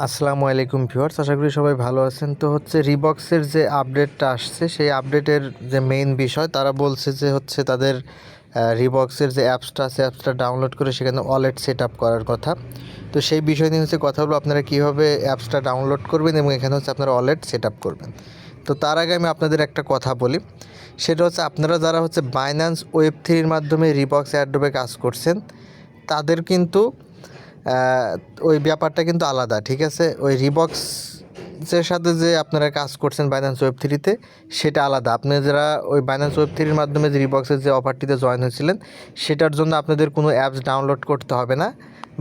আসসালামু আলাইকুম ভিউয়ার্স, আশা করি সবাই ভালো আছেন। তো হচ্ছে রিবক্সের যে আপডেটটা আসছে সেই আপডেটের যে মেইন বিষয়, তারা বলছে যে হচ্ছে তাদের রিবক্সের যে অ্যাপসটা আছে অ্যাপসটা ডাউনলোড করে সেখানে ওয়ালেট সেট আপ করার কথা। তো সেই বিষয় নিয়ে হচ্ছে কথা বলবো, আপনারা কীভাবে অ্যাপসটা ডাউনলোড করবেন এবং এখানে হচ্ছে আপনারা ওয়ালেট সেট আপ করবেন। তো তার আগে আমি আপনাদের একটা কথা বলি, সেটা হচ্ছে আপনারা যারা হচ্ছে বাইন্যান্স ওয়েব3-র মাধ্যমে রিবক্স এয়ারড্রপে কাজ করছেন তাদের কিন্তু ওই ব্যাপারটা কিন্তু আলাদা, ঠিক আছে? ওই রিবক্সের সাথে যে আপনারা কাজ করছেন বাইন্যান্স ওয়েব3-তে সেটা আলাদা। আপনি যারা ওই বাইন্যান্স ওয়েব3-র মাধ্যমে যে রিবক্সের যে অফারটিতে জয়েন হয়েছিলেন সেটার জন্য আপনাদের কোনো অ্যাপস ডাউনলোড করতে হবে না,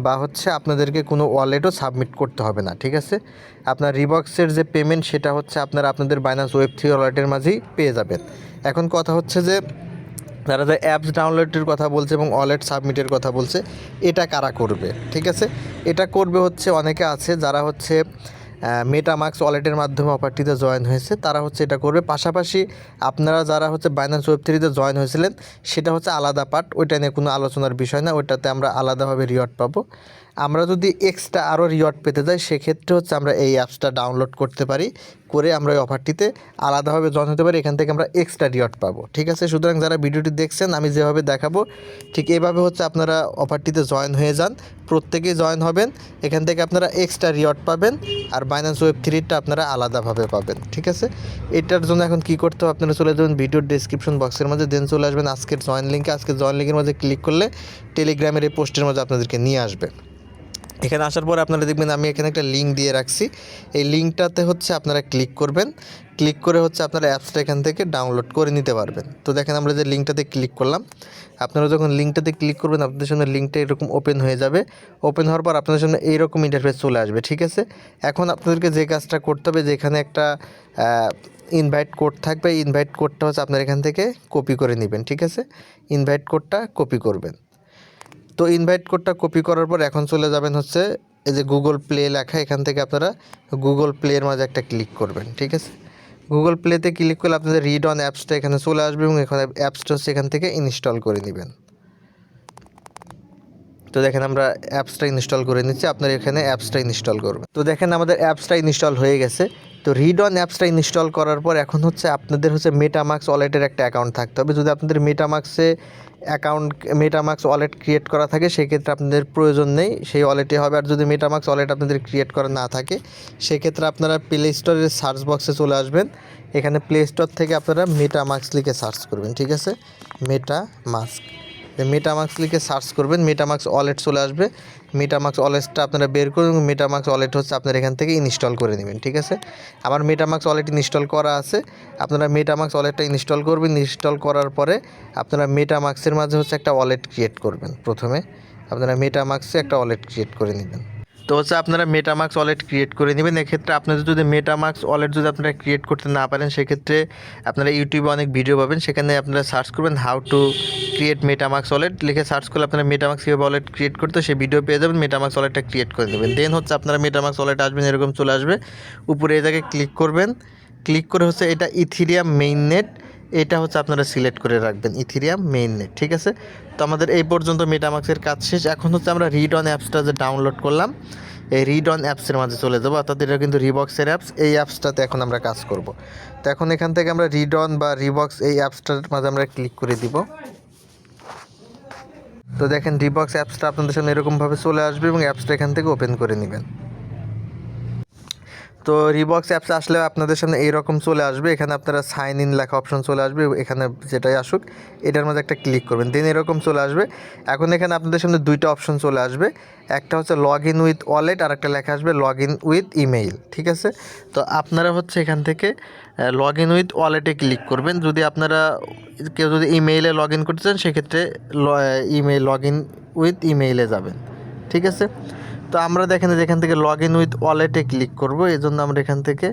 বা হচ্ছে আপনাদেরকে কোনো ওয়ালেটও সাবমিট করতে হবে না, ঠিক আছে? আপনার রিবক্সের যে পেমেন্ট সেটা হচ্ছে আপনারা আপনাদের বাইন্যান্স ওয়েব3 ওয়ালেটের মাঝেই পেয়ে যাবেন। এখন কথা হচ্ছে যে যারা যে অ্যাপস ডাউনলোডের কথা বলছে এবং ওয়ালেট সাবমিটের কথা বলছে, এটা কারা করবে? ঠিক আছে, এটা করবে হচ্ছে অনেকে আছে যারা হচ্ছে মেটামাক্স ওয়ালেটের মাধ্যমে অফারটিতে জয়েন হয়েছে, তারা হচ্ছে এটা করবে। পাশাপাশি আপনারা যারা হচ্ছে বাইন্যান্স ওয়েব3-তে জয়েন হয়েছিলেন সেটা হচ্ছে আলাদা পার্ট, ওইটা নিয়ে কোনো আলোচনার বিষয় না, ওইটাতে আমরা আলাদাভাবে রিওয়ার্ড পাবো। আমরা যদি এক্সট্রা আরও রিওয়ার্ড পেতে যাই সেক্ষেত্রে হচ্ছে আমরা এই অ্যাপসটা ডাউনলোড করতে পারি, করে আমরা ওই অফারটিতে আলাদাভাবে জয়েন হতে পারি, এখান থেকে আমরা এক্সট্রা রিওয়ার্ড পাবো, ঠিক আছে? সুতরাং যারা ভিডিওটি দেখছেন আমি যেভাবে দেখাবো ঠিক এইভাবে হচ্ছে আপনারা অফারটিতে জয়েন হয়ে যান, প্রত্যেকেই জয়েন হবেন, এখান থেকে আপনারা এক্সট্রা রিওয়ার্ড পাবেন, আর বাইন্যান্স ওয়েব3-টা আপনারা আলাদাভাবে পাবেন, ঠিক আছে? এটার জন্য এখন কী করতে হবে, আপনারা চলে যাবেন ভিডিওর ডেসক্রিপশন বক্সের মধ্যে, দেন চলে আসবেন আজকের জয়েন লিঙ্কে। আজকের জয়েন লিঙ্কের মধ্যে ক্লিক করলে টেলিগ্রামের এই পোস্টের মধ্যে আপনাদেরকে নিয়ে আসবে। এখানে আসার পর আপনারা দেখবেন আমি এখানে একটা লিঙ্ক দিয়ে রাখছি, এই লিঙ্কটাতে হচ্ছে আপনারা ক্লিক করবেন, ক্লিক করে হচ্ছে আপনারা অ্যাপসটা এখান থেকে ডাউনলোড করে নিতে পারবেন। তো দেখেন আমরা যে লিঙ্কটাতে ক্লিক করলাম, আপনারা যখন লিঙ্কটাতে ক্লিক করবেন আপনাদের সামনে লিঙ্কটা এরকম ওপেন হয়ে যাবে। ওপেন হওয়ার পর আপনাদের সামনে এইরকম ইন্টারফেস চলে আসবে, ঠিক আছে? এখন আপনাদেরকে যে কাজটা করতে হবে, যে এখানে একটা ইনভাইট কোড থাকবে, ইনভাইট কোডটা হচ্ছে আপনারা এখান থেকে কপি করে নেবেন, ঠিক আছে? ইনভাইট কোডটা কপি করবেন। তো ইনভাইট কোডটা কপি করার পর এখন চলে যাবেন হচ্ছে এই যে গুগল প্লে লেখা, এখান থেকে আপনারা গুগল প্লের মাঝে একটা ক্লিক করবেন, ঠিক আছে? গুগল প্লেতে ক্লিক করলে আপনাদের রিড অন অ্যাপসটা এখানে চলে আসবে এবং এখানে অ্যাপসটা হচ্ছে এখান থেকে ইনস্টল করে নেবেন। তো দেখেন আমরা অ্যাপসটা ইনস্টল করে নিচ্ছি, আপনার এখানে অ্যাপসটা ইনস্টল করবেন। তো দেখেন আমাদের অ্যাপসটা ইনস্টল হয়ে গেছে। তো রিড অন অ্যাপসটা ইনস্টল করার পর এখন হচ্ছে আপনাদের হচ্ছে মেটামাক্স ওয়ালেটের একটা অ্যাকাউন্ট থাকতে হবে। যদি আপনাদের মেটামাক্স ওয়ালেট ক্রিয়েট করা থাকে সেক্ষেত্রে আপনাদের প্রয়োজন নেই, সেই ওয়ালেটে হবে। আর যদি মেটামাক্স ওয়ালেট আপনাদের ক্রিয়েট করা না থাকে সেক্ষেত্রে আপনারা প্লে স্টোরের সার্চ বক্সে চলে আসবেন, এখানে প্লে স্টোর থেকে আপনারা মেটামাক্স লিখে সার্চ করবেন, ঠিক আছে? মেটামাক্স লিখে সার্চ করবেন, মেটামাক্স ওয়ালেট চলে আসবে। মেটামাক্স ওয়ালেটটা আপনারা বের করুন এবং মেটামাক্স ওয়ালেট হচ্ছে আপনারা এখান থেকে ইনস্টল করে নেবেন, ঠিক আছে? আমার মেটামাক্স ওয়ালেট ইনস্টল করা আছে, আপনারা মেটামাক্স ওয়ালেটটা ইনস্টল করবেন। ইনস্টল করার পরে আপনারা মেটামাক্সের মাঝে হচ্ছে একটা ওয়ালেট ক্রিয়েট করবেন। প্রথমে আপনারা মেটামাক্সে একটা ওয়ালেট ক্রিয়েট করে নেবেন। তো হচ্ছে আপনারা মেটামাক্স ওয়ালেট ক্রিয়েট করে নেবেন। এক্ষেত্রে আপনাদের যদি মেটামাক্স ওয়ালেট যদি আপনারা ক্রিয়েট করতে না পারেন সেক্ষেত্রে আপনারা ইউটিউবে অনেক ভিডিও পাবেন, সেখানে আপনারা সার্চ করবেন how to create MetaMask wallet লিখে সার্চ করলে আপনারা মেটামাক্স কীভাবে ওয়ালেট ক্রিয়েট করতে সেই ভিডিও পেয়ে যাবেন। মেটামাক্স ওয়ালেটটা ক্রিয়েট করে নেবেন, দেন হচ্ছে আপনারা মেটামাক্স ওয়ালেট আসবেন, এরকম চলে আসবে। উপরে এই জায়গায় ক্লিক করবেন, ক্লিক করে হচ্ছে এটা ইথিরিয়াম মেইননেট, এটা হচ্ছে আপনারা সিলেক্ট করে রাখবেন, ইথিরিয়াম মেইননেট, ঠিক আছে? তো আমাদের এই পর্যন্ত মেটামাক্সের কাজ শেষ। এখন হচ্ছে আমরা রিড অন অ্যাপসটা যে ডাউনলোড করলাম এই রিড অন অ্যাপসের মাঝে চলে যাবো, অর্থাৎ এটা কিন্তু রিবক্সের অ্যাপস, এই অ্যাপসটাতে এখন আমরা কাজ করব। তো এখন এখান থেকে আমরা রিড অন বা রিবক্স এই অ্যাপসটার মাঝে আমরা ক্লিক করে দিব। তো দেখেন রিবক্স অ্যাপসটা আপনাদের সামনে এরকমভাবে চলে আসবে এবং অ্যাপসটা এখান থেকে ওপেন করে নেবেন। তো রিবক্স অ্যাপস আসলে আপনাদের সামনে এইরকম চলে আসবে, এখানে আপনারা সাইন ইন লেখা অপশন চলে আসবে, এখানে যেটাই আসুক এটার মধ্যে একটা ক্লিক করবেন, দেন এরকম চলে আসবে। এখন এখানে আপনাদের সামনে দুইটা অপশন চলে আসবে, একটা হচ্ছে লগ ইন উইথ ওয়ালেট আর একটা লেখা আসবে লগ ইন উইথ ইমেইল, ঠিক আছে? তো আপনারা হচ্ছে এখান থেকে লগ ইন উইথ ওয়ালেটে ক্লিক করবেন। যদি আপনারা কেউ যদি ইমেইলে লগ ইন করতে চান সেক্ষেত্রে লগ ইন উইথ ইমেইলে যাবেন, ঠিক আছে? তো আমরা দেখেন যেখান থেকে লগ ইন উইথ ওয়ালেটে ক্লিক করব, এই জন্য আমরা এখান থেকে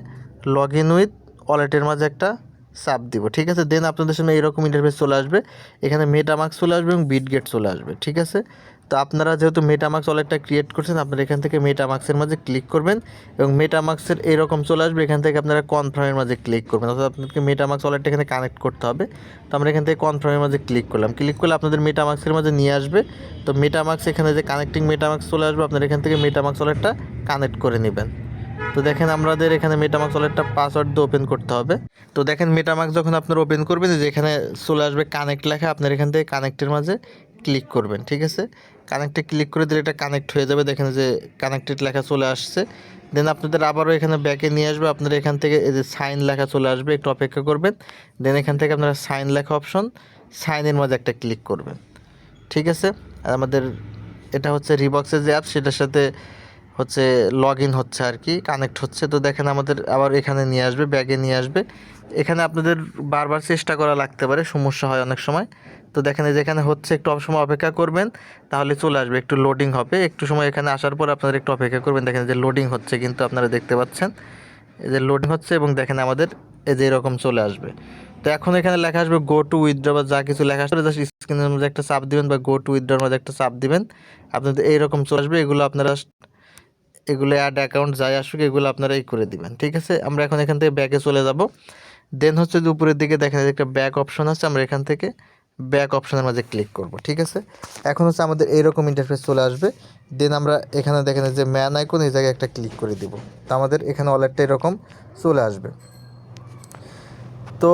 লগ ইন উইথ ওয়ালেটের মাঝে একটা চাপ দিব, ঠিক আছে? দেন আপনাদের সামনে এইরকম ইন্টারফেস চলে আসবে, এখানে মেটামাক্স চলে আসবে এবং বিটগেট চলে আসবে, ঠিক আছে? তো তো আপনারা যেহেতু মেটামাক্স ওয়ালেটটা ক্রিয়েট করছেন, আপনারা এখান থেকে মেটামাক্সের মাঝে ক্লিক করবেন এবং মেটামাক্সের এরকম চলে আসবে। এখান থেকে আপনারা কনফার্মের মাঝে ক্লিক করবেন, অর্থাৎ আপনাদেরকে মেটামাক্স ওয়ালেটটা এখানে কানেক্ট করতে হবে। তো আমরা এখান থেকে কনফার্মের মাঝে ক্লিক করলাম, ক্লিক করলে আপনাদের মেটামাক্সের মাঝে নিয়ে আসবে। তো মেটামাক্স এখানে যে কানেক্টিং মেটামাক্স চলে আসবে, আপনারা এখান থেকে মেটামাক্স ওয়ালেটটা কানেক্ট করে নেবেন। তো দেখেন আমাদের এখানে মেটামাক্স ওয়ালেটটা পাসওয়ার্ড দিয়ে ওপেন করতে হবে। তো দেখেন মেটামাক্স যখন আপনারা ওপেন করবেন, যে এখানে চলে আসবে কানেক্ট লেখা, আপনার এখান থেকে কানেক্টের মাঝে ক্লিক করবেন। ঠিক আছে, কানেক্টে ক্লিক করে দিলে এটা কানেক্ট হয়ে যাবে। দেখেন যে কানেক্টেড লেখা চলে আসছে। দেন আপনাদের আবারও এখানে ব্যাকে নিয়ে আসবে, আপনারা এখান থেকে এই যে সাইন লেখা চলে আসবে, একটু অপেক্ষা করবেন। দেন এখান থেকে আপনারা সাইন লেখা অপশন, সাইনের মাঝে একটা ক্লিক করবেন। ঠিক আছে, আর আমাদের এটা হচ্ছে রিবক্সের যে অ্যাপ, সেটার সাথে হচ্ছে লগ ইন হচ্ছে আর কি, কানেক্ট হচ্ছে। তো দেখেন আমাদের আবার এখানে নিয়ে আসবে, ব্যাগে নিয়ে আসবে। এখানে আপনাদের বারবার চেষ্টা করা লাগতে পারে, সমস্যা হয় অনেক সময়। তো দেখেন যেখানে হচ্ছে একটু সময় অপেক্ষা করবেন, তাহলে চলে আসবে। একটু লোডিং হবে, একটু সময় এখানে আসার পর আপনারা একটু অপেক্ষা করবেন। দেখেন যে লোডিং হচ্ছে, কিন্তু আপনারা দেখতে পাচ্ছেন এই যে লোডিং হচ্ছে, এবং দেখেন আমাদের এই যে এরকম চলে আসবে। তো এখন এখানে লেখা আসবে গো টু উইথড্র বা যা কিছু লেখা আসবে, জাস্ট স্ক্রিনের মধ্যে একটা চাপ দিবেন বা গো টু উইথড্রর মধ্যে একটা চাপ দিবেন, আপনাদের এইরকম চলে আসবে। এগুলো আপনারা এগুলো অ্যাড অ্যাকাউন্ট যাই আসুক, এগুলো আপনারা এই করে দিবেন। ঠিক আছে, আমরা এখন এখান থেকে ব্যাকে চলে যাব। দেন হচ্ছে যে উপরের দিকে দেখেন একটা ব্যাক অপশন আছে, আমরা এখান থেকে ব্যাক অপশনের মাঝে ক্লিক করব। ঠিক আছে, এখন হচ্ছে আমাদের এইরকম ইন্টারফেস চলে আসবে। দেন আমরা এখানে দেখেন যে ম্যান আইকন, এই জায়গায় একটা ক্লিক করে দিব। তো আমাদের এখানে ওয়ালেটটা এরকম চলে আসবে। তো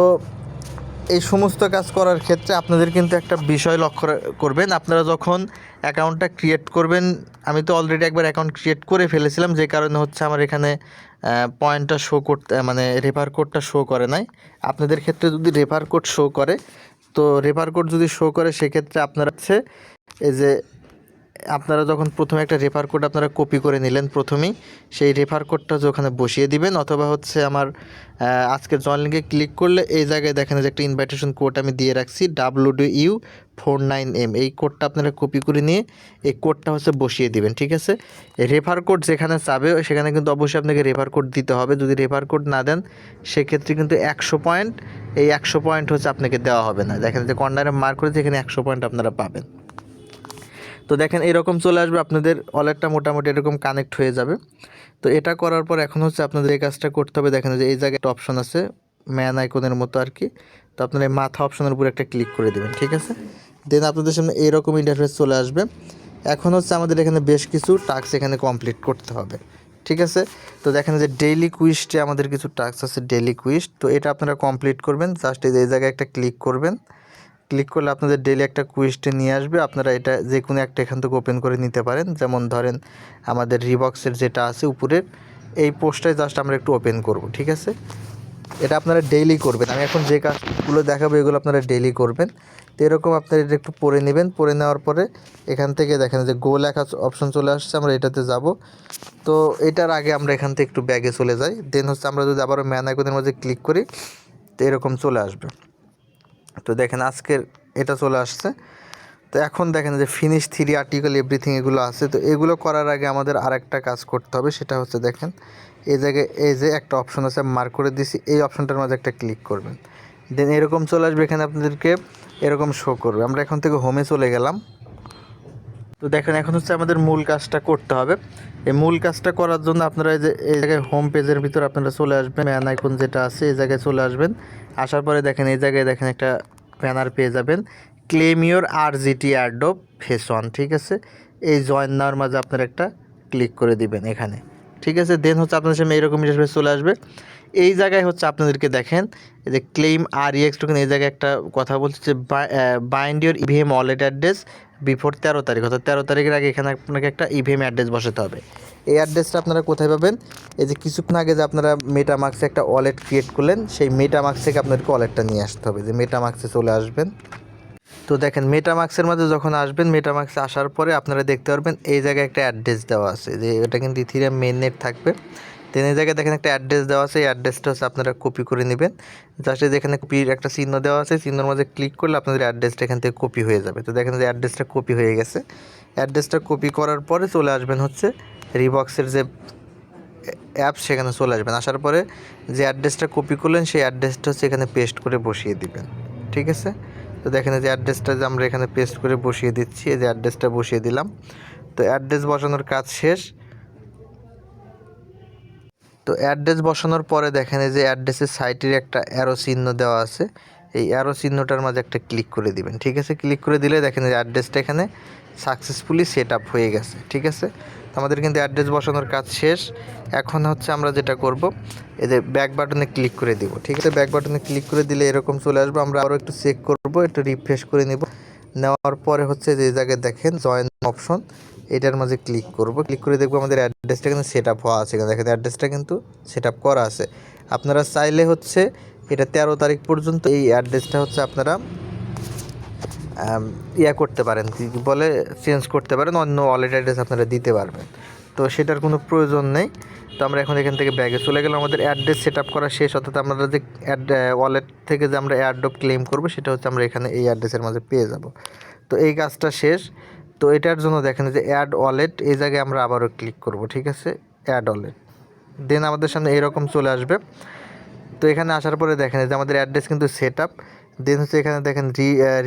এই সমস্ত কাজ করার ক্ষেত্রে আপনাদের কিন্তু একটা বিষয় লক্ষ্য করবেন, আপনারা যখন অ্যাকাউন্টটা ক্রিয়েট করবেন, আমি তো অলরেডি একবার অ্যাকাউন্ট ক্রিয়েট করে ফেলেছিলাম, যে কারণে হচ্ছে আমার এখানে পয়েন্টটা শো করতে, মানে রেফার কোডটা শো করে নাই। আপনাদের ক্ষেত্রে যদি রেফার কোড শো করে, তো রেফার কোড যদি শো করে, সেক্ষেত্রে আপনারা হচ্ছে এই যে আপনারা যখন প্রথমে একটা রেফার কোড আপনারা কপি করে নিলেন প্রথমেই, সেই রেফার কোডটা যে ওখানে বসিয়ে দিবেন, অথবা হচ্ছে আমার আজকের জয়েন লিঙ্কে ক্লিক করলে এই জায়গায় দেখেন যে একটা ইনভাইটেশন কোড আমি দিয়ে রাখছি WDU49M, এই কোডটা আপনারা কপি করে নিয়ে এই কোডটা হচ্ছে বসিয়ে দিবেন। ঠিক আছে, রেফার কোড যেখানে চাবে সেখানে কিন্তু অবশ্যই আপনাকে রেফার কোড দিতে হবে। যদি রেফার কোড না দেন, সেক্ষেত্রে কিন্তু 100 পয়েন্ট, এই 100 পয়েন্ট হচ্ছে আপনাকে দেওয়া হবে না। দেখেন যে কর্নারে মার্ক করেছে, এখানে 100 পয়েন্ট আপনারা পাবেন। তো দেখেন এরকম চলে আসবে, আপনাদের ওয়ালেটটা মোটামুটি এরকম কানেক্ট হয়ে যাবে। তো এটা করার পর এখন হচ্ছে আপনাদের এই কাজটা করতে হবে। দেখেন যে এই জায়গায় একটা অপশন আছে ম্যান আইকনের মতো আর কি, তো আপনারা এই মাথা অপশনের উপর একটা ক্লিক করে দেবেন। ঠিক আছে, দেন আপনাদের সামনে এইরকম ইন্টারফেস চলে আসবে। এখন হচ্ছে আমাদের এখানে বেশ কিছু টাস্ক এখানে কমপ্লিট করতে হবে। ঠিক আছে, তো দেখেন যে ডেইলি কুইজে আমাদের কিছু টাস্ক আছে, ডেইলি কুইজ। তো এটা আপনারা কমপ্লিট করবেন, জাস্ট এই জায়গায় একটা ক্লিক করবেন। ক্লিক করলে আপনাদের ডেইলি একটা কুইজটে নিয়ে আসবে, আপনারা এটা যে কোনো একটা এখান থেকে ওপেন করে নিতে পারেন। যেমন ধরেন আমাদের রিবক্সের যেটা আছে উপরের এই পোস্টটাই জাস্ট আমরা একটু ওপেন করব। ঠিক আছে, এটা আপনারা ডেইলি করবেন, আমি এখন যে কাজগুলো দেখাবো এগুলো আপনারা ডেইলি করবেন। তো এরকম আপনারা এটা একটু পড়ে নেবেন, পড়ে নেওয়ার পরে এখান থেকে দেখেন যে গো লেখা অপশন চলে আসছে, আমরা এটাতে যাব। তো এটার আগে আমরা এখান থেকে একটু ব্যাগে চলে যাই। দেন হচ্ছে আমরা যদি আবারও ম্যান আইকনের মধ্যে ক্লিক করি, তো এরকম চলে আসবে। তো দেখেন আজকের এটা চলে আসছে। তো এখন দেখেন যে ফিনিশ 3 আর্টিকেল এভরিথিং এগুলো আছে। তো এগুলো করার আগে আমাদের আরেকটা কাজ করতে হবে, সেটা হচ্ছে দেখেন এই জায়গায় এই যে একটা অপশন আছে মার্ক করে দিছি, এই অপশনটার মাঝে একটা ক্লিক করবেন। দেন এরকম চলে আসবে, এখানে আপনাদেরকে এরকম শো করবে। আমরা এখন থেকে হোমে চলে গেলাম। তো দেখেন এখন হচ্ছে আমাদের মূল কাজটা করতে হবে। এই মূল কাজটা করার জন্য আপনারা এই যে এই জায়গায় হোম পেজের ভিতর আপনারা চলে আসবেন, ম্যান আইকন যেটা আছে এই জায়গায় চলে আসবেন। আসার পরে দেখেন এই জায়গায় দেখেন একটা ব্যানার পেয়ে যাবেন, claim your RGT Adobe face 1। ঠিক আছে, এই জয়েন নাওয়ার মাঝে আপনারা একটা ক্লিক করে দিবেন এখানে। ঠিক আছে, দেন হচ্ছে আপনাদের সামনে এইরকম ইন্টারফেস চলে আসবে। এই জায়গায় হচ্ছে আপনাদেরকে দেখেন এই যে ক্লেম REX টোকেন, এই জায়গায় একটা কথা বলছে যে bind your EVM wallet address before 13 তারিখ, অর্থাৎ 13 তারিখের আগে এখানে আপনাকে একটা EVM অ্যাড্রেস বসাতে হবে। এই অ্যাড্রেসটা আপনারা কোথায় পাবেন? এই যে কিছুক্ষণ আগে যে আপনারা মেটামাক্সে একটা ওয়ালেট ক্রিয়েট করলেন, সেই মেটামাক্স থেকে আপনাদেরকে ওয়ালেটটা নিয়ে আসতে হবে। যে মেটামাক্সে চলে আসবেন। তো দেখেন মেটামাক্সের মধ্যে যখন আসবেন, মেটামাক্সে আসার পরে আপনারা দেখতে পারবেন এই জায়গায় একটা অ্যাড্রেস দেওয়া আছে, যে এটা কিন্তু ইথিরিয়াম মেইন নেট থাকবে। দেন এই জায়গায় দেখেন একটা অ্যাড্রেস দেওয়া আছে, এই অ্যাড্রেসটা হচ্ছে আপনারা কপি করে নেবেন। জাস্ট যেখানে কপির একটা চিহ্ন দেওয়া আছে, চিহ্নের মধ্যে ক্লিক করলে আপনাদের অ্যাড্রেসটা এখান থেকে কপি হয়ে যাবে। তো দেখেন যে অ্যাড্রেসটা কপি হয়ে গেছে। অ্যাড্রেসটা কপি করার পরে চলে আসবেন হচ্ছে রিবক্সের যে অ্যাপ, সেখানে চলে আসবেন। আসার পরে যে অ্যাড্রেসটা কপি করলেন সেই অ্যাড্রেসটা হচ্ছে এখানে পেস্ট করে বসিয়ে দিবেন। ঠিক আছে, তো দেখেন এই যে অ্যাড্রেসটা যে আমরা এখানে পেস্ট করে বসিয়ে দিচ্ছি, এই যে অ্যাড্রেসটা বসিয়ে দিলাম। তো অ্যাড্রেস বসানোর কাজ শেষ। তো অ্যাড্রেস বসানোর পরে দেখেন এই যে অ্যাড্রেসের সাইটের একটা অ্যারো চিহ্ন দেওয়া আছে, এই অ্যারো চিহ্নটার মাঝে একটা ক্লিক করে দিবেন। ঠিক আছে, ক্লিক করে দিলে দেখেন যে অ্যাড্রেসটা এখানে সাকসেসফুলি সেট আপ হয়ে গেছে। ঠিক আছে, তো আমাদের কিন্তু অ্যাড্রেস বসানোর কাজ শেষ। এখন হচ্ছে আমরা যেটা করব, এই যে ব্যাক বাটনে ক্লিক করে দিব। ঠিক আছে, ব্যাক বাটনে ক্লিক করে দিলে এরকম চলে আসবে। আমরা আরও একটু চেক করব, একটু রিফ্রেশ করে নেব। নেওয়ার পরে হচ্ছে যে জায়গায় দেখেন জয়েন অপশন, এটার মাঝে ক্লিক করব। ক্লিক করে দেখবো আমাদের অ্যাড্রেসটা কিন্তু সেট আপ হওয়া আছে। দেখেন অ্যাড্রেসটা কিন্তু সেট আপ করা আছে। আপনারা চাইলে হচ্ছে এটা 13 তারিখ পর্যন্ত এই অ্যাড্রেসটা হচ্ছে আপনারা করতে পারেন, কী বলে, চেঞ্জ করতে পারেন, অন্য ওয়ালেট অ্যাড্রেস আপনারা দিতে পারবেন। তো সেটার কোনো প্রয়োজন নেই। তো আমরা এখন এখান থেকে ব্যাগে চলে গেলাম। আমাদের অ্যাড্রেস সেট আপ করা শেষ, অর্থাৎ আমরা যে ওয়ালেট থেকে যে আমরা অ্যাড্রপ ক্লেম করবো সেটা হচ্ছে আমরা এখানে এই অ্যাড্রেসের মাঝে পেয়ে যাব। তো এই কাজটা শেষ। তো এটার জন্য দেখেন যে অ্যাড ওয়ালেট, এই জায়গায় আমরা আবারও ক্লিক করব। ঠিক আছে, অ্যাড ওয়ালেট, দেন আমাদের সামনে এরকম চলে আসবে। তো এখানে আসার পরে দেখেন যে আমাদের অ্যাড্রেস কিন্তু সেট আপ। দেন হচ্ছে এখানে দেখেন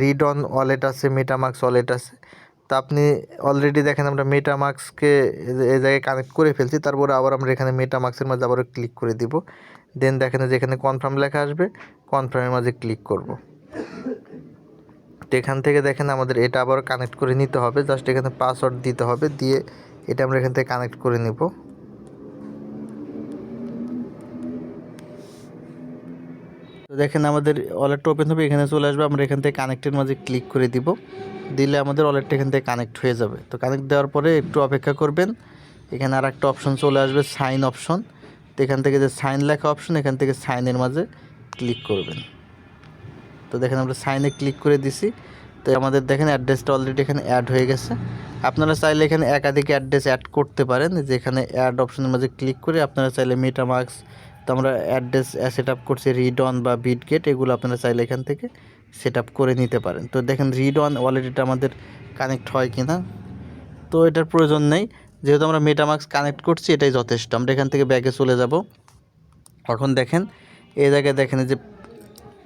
রিড অন ওয়ালেট আছে, মেটামাক্স ওয়ালেট আছে। তো আপনি অলরেডি দেখেন আমরা মেটামাক্সকে এই জায়গায় কানেক্ট করে ফেলছি, তারপরে আবার আমরা এখানে মেটামাক্সের মাঝে আবারও ক্লিক করে দিব। দেন দেখেন যে এখানে কনফার্ম লেখা আসবে, কনফার্মের মাঝে ক্লিক করব। তো এখান থেকে দেখেন আমাদের এটা আবার কানেক্ট করে নিতে হবে, জাস্ট এখানে পাসওয়ার্ড দিতে হবে, দিয়ে এটা আমরা এখান থেকে কানেক্ট করে নিব। তো দেখেন আমাদের ওয়ালেটটা ওপেন হবে, এখানে চলে আসবে। আমরা এখান থেকে কানেক্টের মাঝে ক্লিক করে দিব, দিলে আমাদের ওয়ালেটটা এখান থেকে কানেক্ট হয়ে যাবে। তো কানেক্ট দেওয়ার পরে একটু অপেক্ষা করবেন, এখানে আর একটা অপশন চলে আসবে, সাইন অপশন। তো এখান থেকে যে সাইন লেখা অপশন, এখান থেকে সাইনের মাঝে ক্লিক করবেন। তো দেখেন আমরা সাইনে ক্লিক করে দিছি। তো আমাদের দেখেন অ্যাড্রেসটা অলরেডি এখানে অ্যাড হয়ে গেছে। আপনারা চাইলে এখানে একাধিক অ্যাড্রেস অ্যাড করতে পারেন, যেখানে অ্যাড অপশনের মাঝে ক্লিক করে আপনারা চাইলে মেটামাক্স, তো আমরা অ্যাড্রেস সেট আপ করছি রিড অন বা বিটগেট, এগুলো আপনারা চাইলে এখান থেকে সেট আপ করে নিতে পারেন। তো দেখেন রিড অন ওয়ালেট এটা আমাদের কানেক্ট হয় কি না, তো এটার প্রয়োজন নেই, যেহেতু আমরা মেটামাক্স কানেক্ট করছি এটাই যথেষ্ট। আমরা এখান থেকে ব্যাগে চলে যাব। এখন দেখেন এই জায়গায় দেখেন যে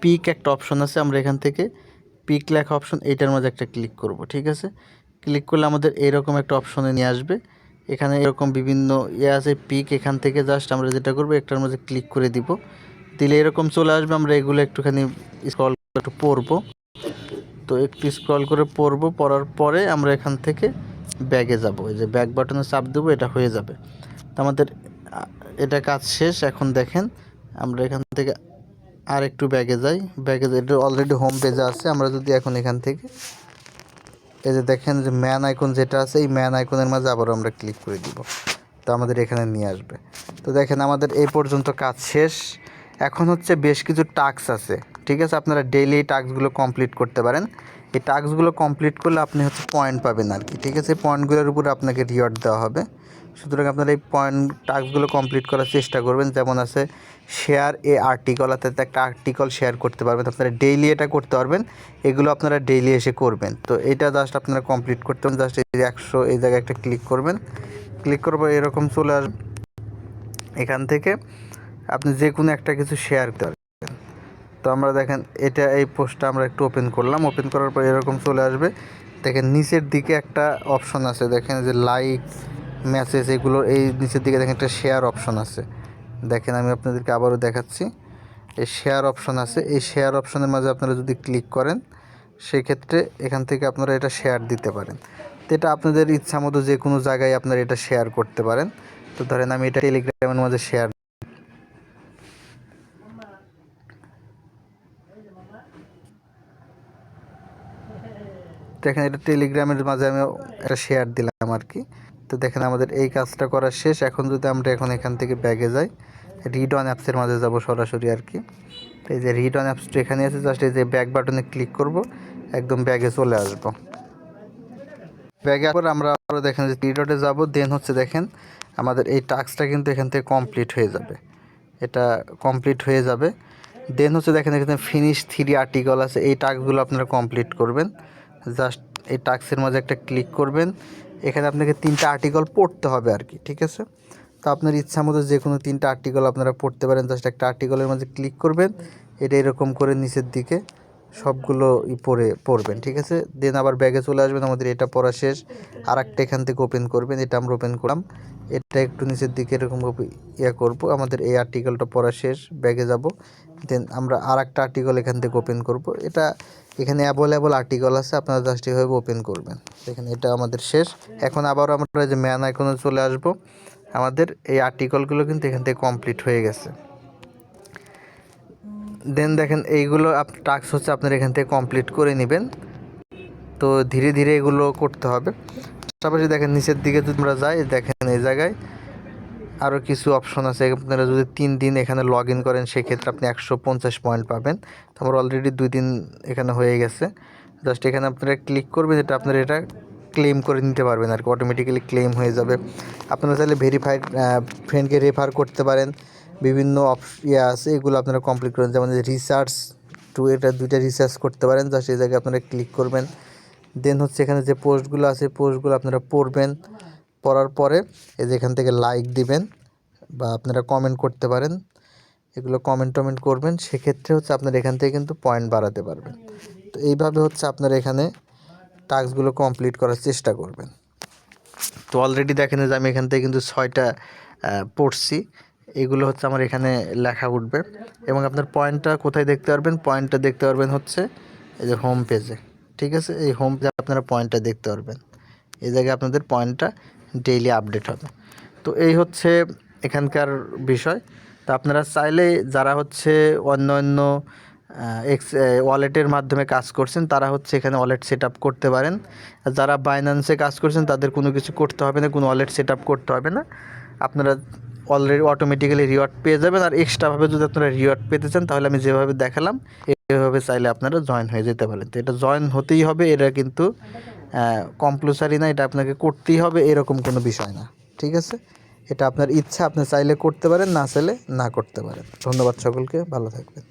পিক একটা অপশন আছে, আমরা এখান থেকে পিক লেখা অপশন, এইটার মধ্যে একটা ক্লিক করব। ঠিক আছে, ক্লিক করলে আমাদের এরকম একটা অপশনে নিয়ে আসবে। এখানে এরকম বিভিন্ন আছে পিক, এখান থেকে জাস্ট আমরা যেটা করবো একটার মধ্যে ক্লিক করে দিব, দিলে এরকম চলে আসবে। আমরা এগুলো একটুখানি স্ক্রল করে একটু পড়বো। তো একটু স্ক্রল করে পড়ার পরে আমরা এখান থেকে ব্যাগে যাব, এই যে ব্যাক বাটনে চাপ দেবো, এটা হয়ে যাবে। তো আমাদের এটা কাজ শেষ। এখন দেখেন আমরা এখান থেকে আর একটু ব্যাগে যাই, এটা অলরেডি হোম পেজে আছে। আমরা যদি এখন এখান থেকে এই যে দেখেন যে ম্যান আইকন যেটা আছে, এই ম্যান আইকনের মাঝে আবারও আমরা ক্লিক করে দিব, তো আমাদের এখানে নিয়ে আসবে। তো দেখেন আমাদের এই পর্যন্ত কাজ শেষ। এখন হচ্ছে বেশ কিছু টাস্ক আছে। ঠিক আছে, আপনারা ডেইলি এই টাস্কগুলো কমপ্লিট করতে পারেন। এই টাস্কগুলো কমপ্লিট করলে আপনি হচ্ছে পয়েন্ট পাবেন আর কি। ঠিক আছে, পয়েন্টগুলোর উপরে আপনাকে রিওয়ার্ড দেওয়া হবে। সুতরাং আপনারা এই টাস্কগুলো কমপ্লিট করার চেষ্টা করবেন। যেমন আছে শেয়ার আর্টিকেল, অর্থাৎ একটা আর্টিকেল শেয়ার করতে পারবেন, আপনারা ডেইলি এটা করতে পারবেন। এগুলো আপনারা ডেইলি এসে করবেন। তো এটা জাস্ট আপনারা কমপ্লিট করতে পারেন, জাস্ট এই 100 এই জায়গায় একটা ক্লিক করবেন। ক্লিক করার পর এরকম চলে আসবে। এখান থেকে আপনি যে কোনো একটা কিছু শেয়ার করতে পারবেন। তো আমরা দেখেন এটা এই পোস্টটা আমরা একটু ওপেন করলাম, ওপেন করার পর এরকম চলে আসবে। দেখেন নিচের দিকে একটা অপশন আছে, দেখেন যে লাইক, মেসেজ, এগুলো এই নিচের দিকে দেখেন একটা শেয়ার অপশন আছে। দেখেন আমি আপনাদেরকে আবারও দেখাচ্ছি, এই শেয়ার অপশন আছে। এই শেয়ার অপশনের মাঝে আপনারা যদি ক্লিক করেন, সেই ক্ষেত্রে এখান থেকে আপনারা এটা শেয়ার দিতে পারেন। তো এটা আপনাদের ইচ্ছা মতো যে কোনো জায়গায় আপনারা এটা শেয়ার করতে পারেন। তো ধরেন আমি এটা টেলিগ্রামের মাঝে শেয়ার, দেখেন এটা টেলিগ্রামের মাঝে আমি একটা শেয়ার দিলাম আর কি। তো দেখেন আমাদের এই কাজটা করা শেষ। এখন যদি আমরা এখান থেকে ব্যাগে যাই, রিড অন অ্যাপসের মাঝে যাব সরাসরি আর কি। এই যে রিড অন অ্যাপসটা এখানে আছে, জাস্ট এই যে ব্যাক বাটনে ক্লিক করব, একদম ব্যাগে চলে আসবো। ব্যাগে পর আমরা আরও দেখেন যে রিডটে যাব, দেন হচ্ছে দেখেন আমাদের এই টাস্কটা কিন্তু এখান থেকে কমপ্লিট হয়ে যাবে, এটা কমপ্লিট হয়ে যাবে। দেন হচ্ছে দেখেন এখানে ফিনিশ 3 আর্টিকেল আছে, এই টাস্কগুলো আপনারা কমপ্লিট করবেন। জাস্ট এই টাস্কের মাঝে একটা ক্লিক করবেন, এখানে আপনাকে 3টা আর্টিকেল পড়তে হবে আর কি। ঠিক আছে, তো আপনার ইচ্ছা মতো যে কোনো 3টা আর্টিকেল আপনারা পড়তে পারেন। জাস্ট একটা আর্টিকেলের মাঝে ক্লিক করবেন, এটা এরকম করে নিচের দিকে সবগুলো পড়বেন, ঠিক আছে। দেন আবার ব্যাগে চলে আসবেন, আমাদের এটা পড়া শেষ। আর একটা এখান থেকে ওপেন করবেন, এটা আমরা ওপেন করলাম, এটা একটু নিচের দিকে এরকম করব, আমাদের এই আর্টিকেলটা পড়া শেষ। ব্যাগে যাব, দেন আমরা আর একটা আর্টিকেল এখান থেকে ওপেন করব। এটা এখানে অ্যাভেলেবল আর্টিকেল আছে, আপনারা জাস্ট এভাবে ওপেন করবেন। দেখেন এটা আমাদের শেষ। এখন আবার আমরা যে ম্যান আইকনে চলে আসব, আমাদের এই আর্টিকেলগুলো কিন্তু এখান থেকে কমপ্লিট হয়ে গেছে। দেন দেখেন এইগুলো টাস্ক হচ্ছে আপনারা এখান থেকে কমপ্লিট করে নেবেন। তো ধীরে ধীরে এগুলো করতে হবে। পাশাপাশি দেখেন নিচের দিকে যদি আমরা যাই, দেখেন এই জায়গায় আরও কিছু অপশন আছে। আপনারা যদি 3 দিন এখানে লগ ইন করেন, সেক্ষেত্রে আপনি 150 পয়েন্ট পাবেন। তো আমার অলরেডি 2 দিন এখানে হয়ে গেছে। জাস্ট এখানে আপনারা ক্লিক করবেন, এটা আপনারা এটা ক্লেম করে নিতে পারবেন আর কি, অটোমেটিক্যালি ক্লেম হয়ে যাবে। আপনারা চাইলে ভেরিফাইড ফ্রেন্ডকে রেফার করতে পারেন। বিভিন্ন আছে, এগুলো আপনারা কমপ্লিট করেন। যেমন রিসার্চ টু, এটা 2টা রিসার্চ করতে পারেন। জাস্ট এই জায়গায় আপনারা ক্লিক করবেন। দেন হচ্ছে এখানে যে পোস্টগুলো আছে, পোস্টগুলো আপনারা পড়বেন। পড়ার পরে এই যে এখান থেকে লাইক দিবেন বা আপনারা কমেন্ট করতে পারেন। এগুলো কমেন্ট করবেন, সেক্ষেত্রে হচ্ছে আপনারা এখান থেকে কিন্তু পয়েন্ট বাড়াতে পারবেন। তো এইভাবে হচ্ছে আপনারা এখানে টাস্কগুলো কমপ্লিট করার চেষ্টা করবেন। তো অলরেডি দেখেন যে আমি এখান থেকে কিন্তু 6টা পড়ছি। এগুলো হচ্ছে আমার এখানে লেখা উঠবে। এবং আপনার পয়েন্টটা কোথায় দেখতে পারবেন? পয়েন্টটা দেখতে পারবেন হচ্ছে এই যে হোম পেজে, ঠিক আছে। এই হোম পেজে আপনারা পয়েন্টটা দেখতে পারবেন। এই জায়গায় আপনাদের পয়েন্টটা ডেইলি আপডেট হবে। তো এই হচ্ছে এখানকার বিষয়। তো আপনারা চাইলে যারা হচ্ছে অন্য ওয়ালেটের মাধ্যমে কাজ করছেন, তারা হচ্ছে এখানে ওয়ালেট সেট আপ করতে পারেন। যারা বাইন্যান্সে কাজ করছেন, তাদের কোনো কিছু করতে হবে না, কোনো ওয়ালেট সেট আপ করতে হবে না। আপনারা অলরেডি অটোমেটিক্যালি রিওয়ার্ড পেয়ে যাবেন। আর এক্সট্রাভাবে যদি আপনারা রিওয়ার্ড পেতে চান, তাহলে আমি যেভাবে দেখালাম এভাবে চাইলে আপনারা জয়েন হয়ে যেতে পারেন। তো এটা জয়েন হতেই হবে, এটা কিন্তু কম্পালসারি না, এটা আপনাকে করতেই হবে এরকম কোনো বিষয় না, ঠিক আছে। এটা আপনার ইচ্ছা, আপনি চাইলে করতে পারেন, না চাইলে না করতে পারেন। ধন্যবাদ সকলকে, ভালো থাকবেন।